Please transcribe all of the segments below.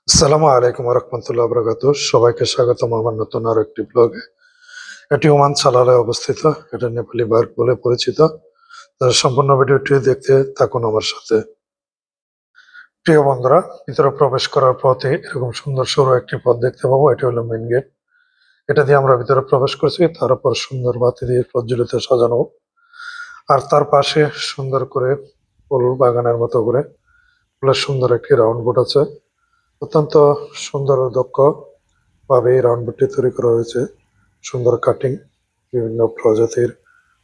আসসালামু আলাইকুম রহমতুল্লাহ বরকাত। সবাইকে স্বাগতম আমার নতুন আরো একটি ব্লগে। এটি ওমান সালালায় অবস্থিত। এটা নেপালি বার্গ বলে পরিচিত। তার সম্পূর্ণ ভিডিওটি দেখতে থাকুন আমার সাথে। প্রিয় বন্ধুরা, ভিতরে প্রবেশ করার পথে এরকম সুন্দর সরু একটি পথ দেখতে পাবো। এটি হলো মেন গেট। এটা দিয়ে আমরা ভিতরে প্রবেশ করছি। তার উপর সুন্দর বাতি দিয়ে প্রজ্বলিত সাজানো, আর তার পাশে সুন্দর করে ফুল বাগানের মতো করে ফুলের সুন্দর একটি রাউন্ড বোর্ড আছে। অত্যন্ত সুন্দর ও দক্ষ ভাবে এই রাউন্ড বোর্ডটি তৈরি করা হয়েছে। সুন্দর কাটিং, বিভিন্ন প্রজাতির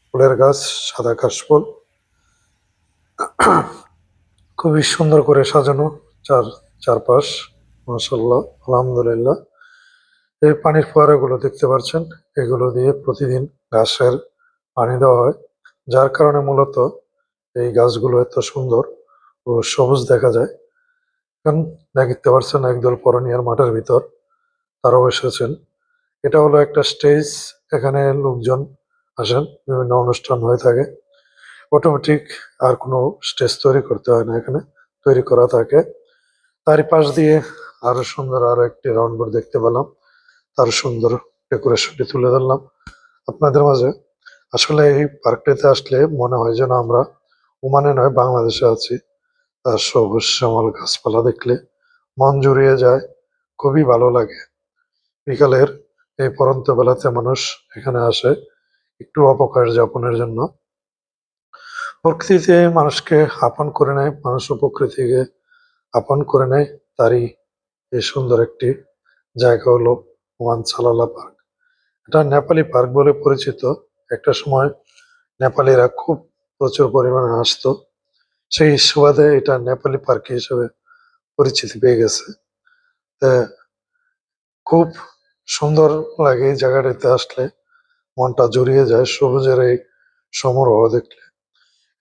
ফুলের গাছ, সাদা কাশফুল খুবই সুন্দর করে সাজানো চারপাশ। মাশাআল্লাহ, আলহামদুলিল্লাহ। এই পানির ফোয়ারাগুলো দেখতে পাচ্ছেন, এগুলো দিয়ে প্রতিদিন গাছের পানি দেওয়া হয়, যার কারণে মূলত এই গাছগুলো এত সুন্দর ও সবুজ দেখা যায়। এখন দেখতে পাচ্ছেন একদল পরনিয়ার মাঠের ভিতর তারাও এসেছেন। এটা হলো একটা স্টেজ। এখানে লোকজন আসেন, বিভিন্ন অনুষ্ঠান হয়ে থাকে। অটোমেটিক আর কোনো স্টেজ তৈরি করতে হয় না, এখানে তৈরি করা থাকে। তারই পাশ দিয়ে আরো সুন্দর আরো একটি রাউন্ড বোর্ড দেখতে পেলাম। তার সুন্দর ডেকোরেশনটি তুলে ধরলাম আপনাদের মাঝে। আসলে এই পার্কটিতে আসলে মনে হয় যেন আমরা ওমানে নয়, বাংলাদেশে আছি। তার সবুজ শ্যামল গাছপালা দেখলে মন জুড়িয়ে যায়, খুবই ভালো লাগে। বিকালের এই পরন্ত বেলাতে মানুষ এখানে আসে একটু অবকাশ যাপনের জন্য। প্রকৃতিতে মানুষকে আপন করে নেয়, মানুষও প্রকৃতিকে আপন করে নেয়। তারই এই সুন্দর একটি জায়গা হলো ওমান সালালা পার্ক। এটা নেপালি পার্ক বলে পরিচিত। একটা সময় নেপালিরা খুব প্রচুর পরিমাণে আসতো, সেই সুবাদে এটা নেপালি পার্ক হিসেবে পরিচিতি পেয়ে গেছে। তা খুব সুন্দর লাগে এই জায়গাটাতে আসলে, মনটা জুড়িয়ে যায় সবুজের এই সমারোহ দেখলে।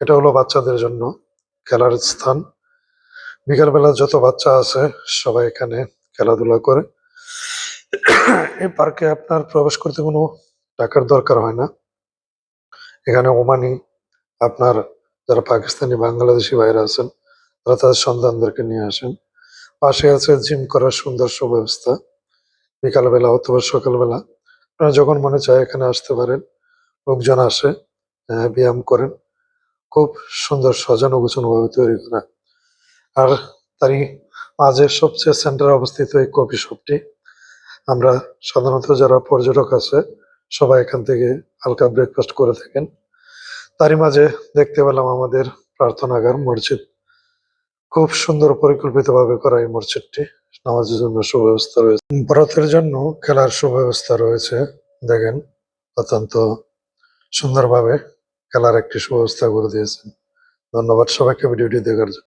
এটা হলো বাচ্চাদের জন্য খেলার স্থান। বিকালবেলা যত বাচ্চা আছে সবাই এখানে খেলাধুলা করে। এই পার্কে আপনার প্রবেশ করতে কোনো টাকার দরকার হয় না। এখানে ওমানি, আপনার যারা পাকিস্তানি বাংলাদেশি ভাইরা আছেন, তারা তাদের সন্তানদেরকে নিয়ে আসেন। পাশে আছে জিম করার সুন্দর সুব্যবস্থা। বিকালবেলা অথবা সকালবেলা আপনারা যখন মনে চায় এখানে আসতে পারেন। লোকজন আসে, ব্যায়াম করেন। খুব সুন্দর সাজানো গোছানো ভাবে তৈরি করা। আর তারই মাঝে সবচেয়ে সেন্টারে অবস্থিত এই কফি শপটি। আমরা সাধারণত যারা পর্যটক আছে সবাই এখান থেকে হালকা ব্রেকফাস্ট করে থাকেন। তারই মাঝে দেখতে পেলাম আমাদের প্রার্থনাগার, মসজিদ। খুব সুন্দর পরিকল্পিতভাবে করা এই মসজিদটি। নামাজের জন্য সুব্যবস্থা রয়েছে, বড়দের জন্য খেলার সুব্যবস্থা রয়েছে। দেখেন, অত্যন্ত সুন্দরভাবে খেলার একটি সুব্যবস্থা করে দিয়েছেন। ধন্যবাদ সবাইকে ভিডিওটি দেখার জন্য।